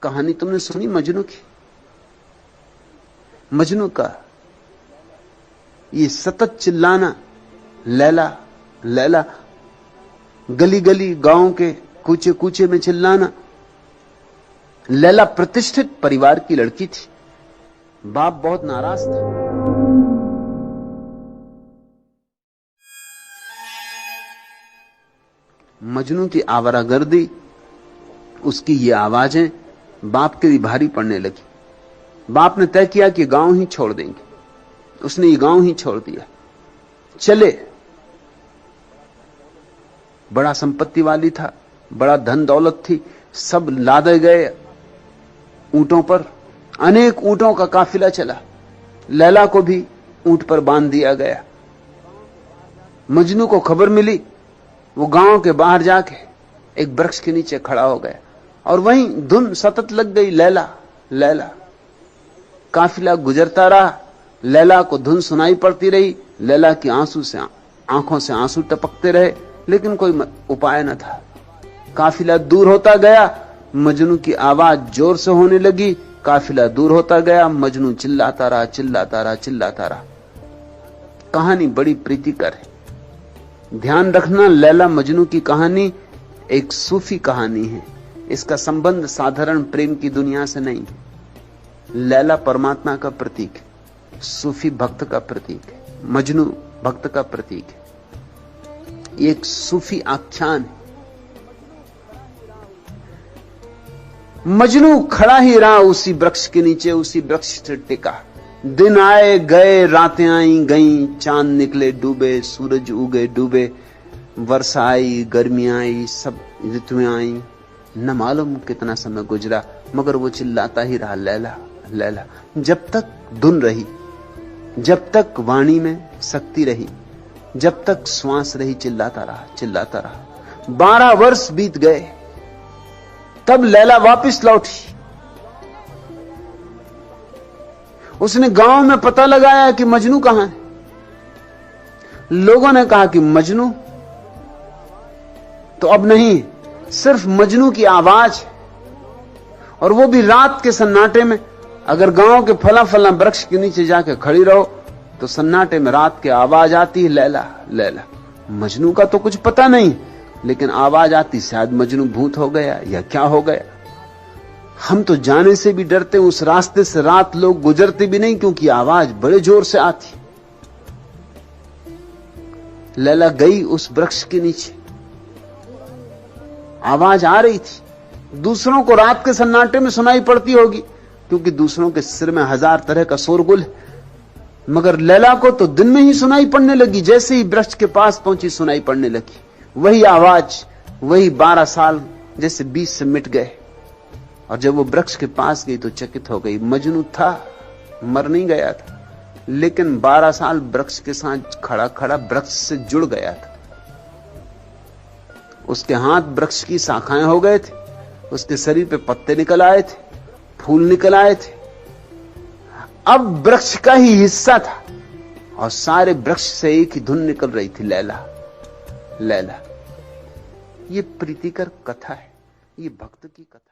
कहानी तुमने सुनी मजनू की? मजनू का ये सतत चिल्लाना, लैला लैला, गली गली गांव के कूचे कूचे में चिल्लाना। लैला प्रतिष्ठित परिवार की लड़की थी, बाप बहुत नाराज था। मजनू की आवारागर्दी, उसकी ये आवाजें बाप के लिए भारी पड़ने लगी। बाप ने तय किया कि गांव ही छोड़ देंगे। उसने ये गांव ही छोड़ दिया। चले, बड़ा संपत्ति वाली था, बड़ा धन दौलत थी, सब लादे गए ऊंटों पर। अनेक ऊंटों का काफिला चला। लैला को भी ऊंट पर बांध दिया गया। मजनू को खबर मिली, वो गांव के बाहर जाके एक वृक्ष के नीचे खड़ा हो गया और वहीं धुन सतत लग गई, लैला लैला। काफिला गुजरता रहा, लैला को धुन सुनाई पड़ती रही। लैला की आंखों से आंसू टपकते रहे, लेकिन कोई उपाय न था। काफिला दूर होता गया, मजनू की आवाज जोर से होने लगी। काफिला दूर होता गया, मजनू चिल्लाता रहा, चिल्लाता रहा, चिल्लाता रहा। कहानी बड़ी प्रीतिकर है। ध्यान रखना, लैला मजनू की कहानी एक सूफी कहानी है। इसका संबंध साधारण प्रेम की दुनिया से नहीं है। लैला परमात्मा का प्रतीक है, सूफी भक्त का प्रतीक है, मजनू भक्त का प्रतीक है। एक सूफी आख्यान है। मजनू खड़ा ही रहा उसी वृक्ष के नीचे, उसी वृक्ष से टिका। दिन आए गए, रातें आई गईं, चांद निकले डूबे, सूरज उगे डूबे, वर्षा आई, गर्मियां आई, सब ऋतुएं आई। न मालूम कितना समय गुजरा, मगर वो चिल्लाता ही रहा, लैला लैला। जब तक धुन रही, जब तक वाणी में शक्ति रही, जब तक श्वास रही, चिल्लाता रहा, चिल्लाता रहा। 12 वर्ष बीत गए, तब लैला वापस लौटी। उसने गांव में पता लगाया कि मजनू कहां है। लोगों ने कहा कि मजनू तो अब नहीं, सिर्फ मजनू की आवाज, और वो भी रात के सन्नाटे में। अगर गांव के फला फला वृक्ष के नीचे जाके खड़ी रहो तो सन्नाटे में रात की आवाज आती है, लैला लैला। मजनू का तो कुछ पता नहीं, लेकिन आवाज आती, शायद मजनू भूत हो गया या क्या हो गया। हम तो जाने से भी डरते, उस रास्ते से रात लोग गुजरते भी नहीं, क्योंकि आवाज बड़े जोर से आती। लैला गई उस वृक्ष के नीचे, आवाज आ रही थी। दूसरों को रात के सन्नाटे में सुनाई पड़ती होगी, क्योंकि दूसरों के सिर में 1000 तरह का शोरगुल है, मगर लैला को तो दिन में ही सुनाई पड़ने लगी। जैसे ही वृक्ष के पास पहुंची, सुनाई पड़ने लगी वही आवाज। वही 12 साल जैसे 20 से मिट गए। और जब वो वृक्ष के पास गई तो चकित हो गई। मजनू था, मर नहीं गया था, लेकिन 12 साल वृक्ष के साथ खड़ा खड़ा वृक्ष से जुड़ गया था। उसके हाथ वृक्ष की शाखाएं हो गए थे, उसके शरीर पे पत्ते निकल आए थे, फूल निकल आए थे। अब वृक्ष का ही हिस्सा था और सारे वृक्ष से एक ही धुन निकल रही थी, लैला लैला। ये प्रीतिकर कथा है, ये भक्त की कथा।